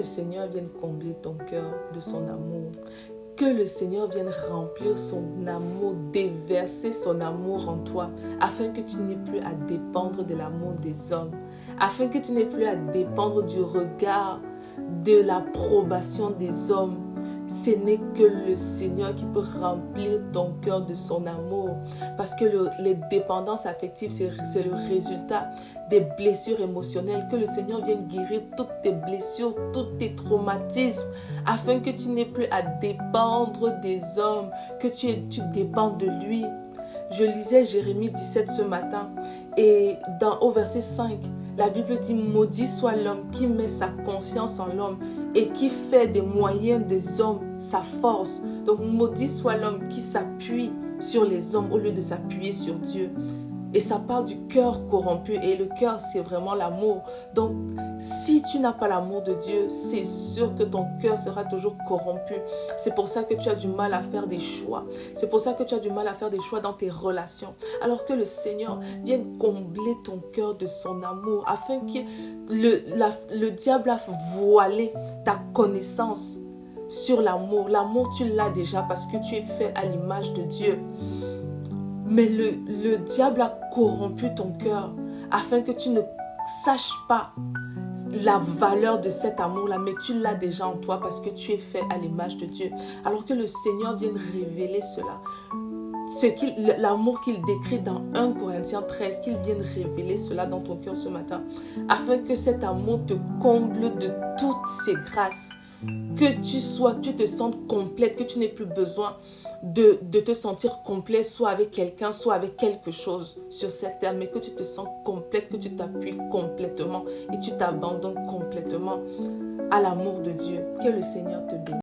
Seigneur vienne combler ton cœur de son amour. Que le Seigneur vienne remplir son amour, déverser son amour en toi, afin que tu n'aies plus à dépendre de l'amour des hommes, afin que tu n'aies plus à dépendre du regard, de l'approbation des hommes. Ce n'est que le Seigneur qui peut remplir ton cœur de son amour. Parce que les dépendances affectives, c'est le résultat des blessures émotionnelles. Que le Seigneur vienne guérir toutes tes blessures, tous tes traumatismes, afin que tu n'aies plus à dépendre des hommes, que tu dépends de lui. Je lisais Jérémie 17 ce matin et au verset 5, la Bible dit « Maudit soit l'homme qui met sa confiance en l'homme et qui fait des moyens des hommes sa force. » Donc maudit soit l'homme qui s'appuie sur les hommes au lieu de s'appuyer sur Dieu. Et ça parle du cœur corrompu. Et le cœur, c'est vraiment l'amour. Donc, si tu n'as pas l'amour de Dieu, c'est sûr que ton cœur sera toujours corrompu. C'est pour ça que tu as du mal à faire des choix. C'est pour ça que tu as du mal à faire des choix dans tes relations. Alors que le Seigneur vienne combler ton cœur de son amour, afin que le diable a voilé ta connaissance sur l'amour. L'amour, tu l'as déjà parce que tu es fait à l'image de Dieu. Mais le diable a corrompu ton cœur afin que tu ne saches pas la valeur de cet amour-là, mais tu l'as déjà en toi parce que tu es fait à l'image de Dieu. Alors que le Seigneur vienne révéler cela, l'amour qu'il décrit dans 1 Corinthiens 13, qu'il vienne révéler cela dans ton cœur ce matin, afin que cet amour te comble de toutes ses grâces, que tu te sentes complète, que tu n'aies plus besoin de te sentir complet, soit avec quelqu'un, soit avec quelque chose sur cette terre, mais que tu te sens complète, que tu t'appuies complètement et tu t'abandonnes complètement à l'amour de Dieu. Que le Seigneur te bénisse.